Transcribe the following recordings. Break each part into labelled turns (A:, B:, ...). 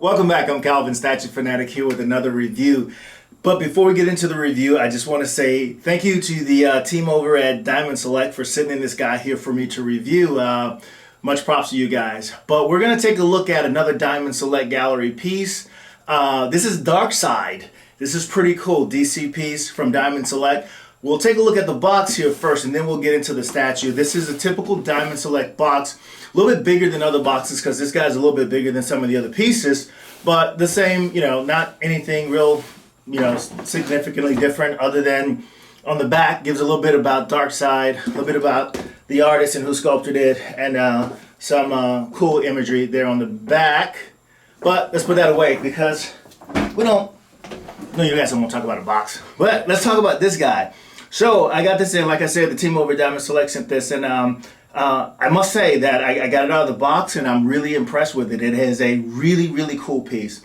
A: Welcome back. I'm Calvin, Statue Fanatic, here with another review. But before we get into the review, I just want to say thank you to the team over at Diamond Select for sending this guy here for me to review. Much props to you guys. But we're going to take a look at another Diamond Select gallery piece. This is Darkseid. This is pretty cool. DC piece from Diamond Select. We'll take a look at the box here first, and then we'll get into the statue. This is a typical Diamond Select box. A little bit bigger than other boxes because this guy's a little bit bigger than some of the other pieces. But the same, not anything real, significantly different other than on the back gives a little bit about Darkseid, a little bit about the artist and who sculpted it, and some cool imagery there on the back. But let's put that away because we don't, no, you guys don't want to talk about a box. But let's talk about this guy. So I got this in, like I said, the team over at Diamond Select sent this, and I must say that I got it out of the box and I'm really impressed with it. It is a really, really cool piece.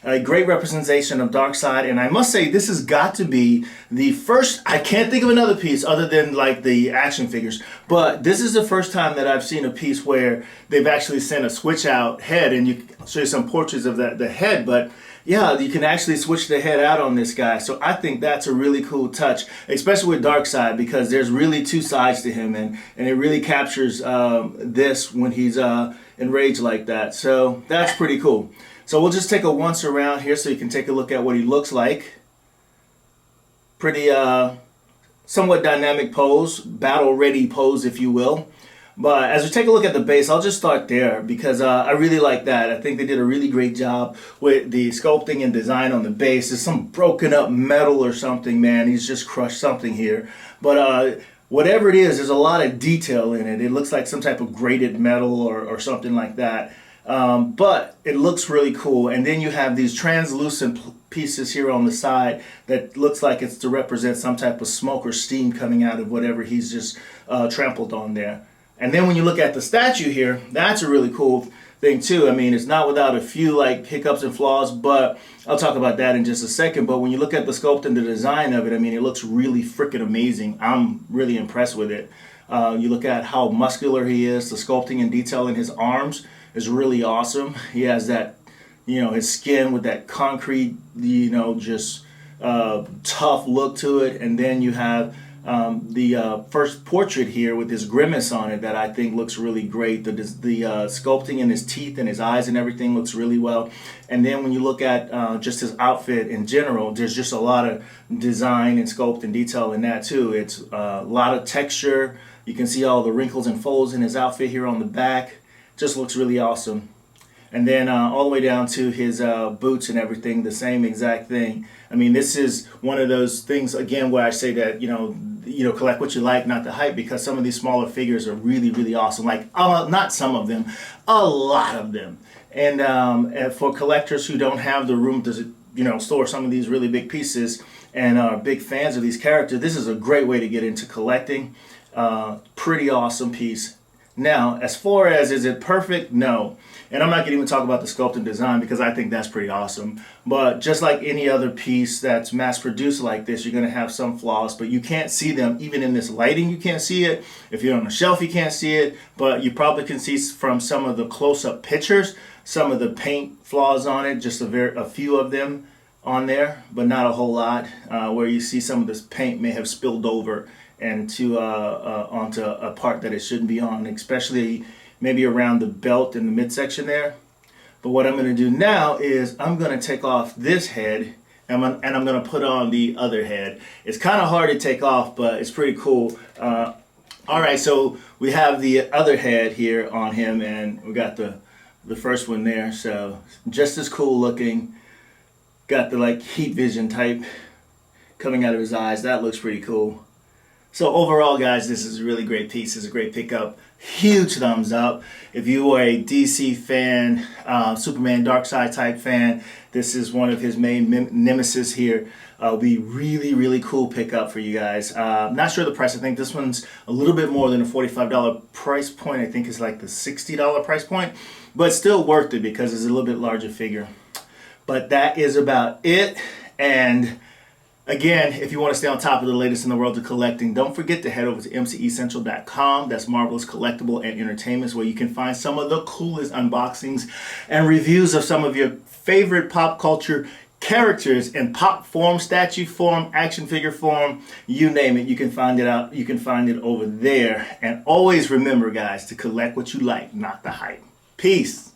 A: A great representation of Darkseid, and I must say this has got to be the first, I can't think of another piece other than like the action figures, but this is the first time that I've seen a piece where they've actually sent a switch out head, and I'll show you some portraits of the head, but yeah, you can actually switch the head out on this guy. So I think that's a really cool touch, especially with Darkseid, because there's really two sides to him, and it really captures this when he's enraged like that. So that's pretty cool. So we'll just take a once around here so you can take a look at what he looks like. Pretty somewhat dynamic pose, battle ready pose if you will. But as we take a look at the base, I'll just start there because I really like that. I think they did a really great job with the sculpting and design on the base. There's some broken up metal or something, man. He's just crushed something here. But whatever it is, there's a lot of detail in it. It looks like some type of grated metal or something like that. But it looks really cool. And then you have these translucent pieces here on the side that looks like it's to represent some type of smoke or steam coming out of whatever he's just trampled on there. And then when you look at the statue here, that's a really cool thing too. I mean, it's not without a few like hiccups and flaws, but I'll talk about that in just a second. But when you look at the sculpt and the design of it, I mean, it looks really freaking amazing. I'm really impressed with it. You look at how muscular he is, the sculpting and detail in his arms is really awesome. He has that, his skin with that concrete, just tough look to it. And then you have the first portrait here with this grimace on it that I think looks really great. The sculpting in his teeth and his eyes and everything looks really well. And then when you look at just his outfit in general, there's just a lot of design and sculpt and detail in that too. It's a lot of texture. You can see all the wrinkles and folds in his outfit here on the back. Just looks really awesome. And then all the way down to his boots and everything, the same exact thing. I mean, this is one of those things, again, where I say that, collect what you like, not the hype, because some of these smaller figures are really, really awesome. Like, not some of them, a lot of them. And for collectors who don't have the room to, store some of these really big pieces and are big fans of these characters, this is a great way to get into collecting. Pretty awesome piece. Now, as far as is it perfect? No. And I'm not going to even talk about the sculpt and design because I think that's pretty awesome. But just like any other piece that's mass produced like this, you're going to have some flaws, but you can't see them. Even in this lighting, you can't see it. If you're on the shelf, you can't see it. But you probably can see from some of the close-up pictures, some of the paint flaws on it, just a few of them on there, but not a whole lot, where you see some of this paint may have spilled over and onto a part that it shouldn't be on, especially maybe around the belt in the midsection there. But what I'm going to do now is I'm going to take off this head and I'm going to put on the other head. It's kind of hard to take off, but it's pretty cool. All right, so we have the other head here on him, and we got the first one there. So just as cool looking. Got the like heat vision type coming out of his eyes. That looks pretty cool. So overall, guys, this is a really great piece. It's a great pickup. Huge thumbs up. If you are a DC fan, Superman Darkseid type fan, this is one of his main nemesis here. Be really, really cool pickup for you guys. Not sure the price. I think this one's a little bit more than a $45 price point. I think it's like the $60 price point, but still worth it because it's a little bit larger figure. But that is about it. And Again, if you want to stay on top of the latest in the world of collecting, don't forget to head over to mcecentral.com. That's Marvelous Collectible and Entertainments, where you can find some of the coolest unboxings and reviews of some of your favorite pop culture characters in pop form, statue form, action figure form, you name it. You can find it out. You can find it over there. And always remember, guys, to collect what you like, not the hype. Peace.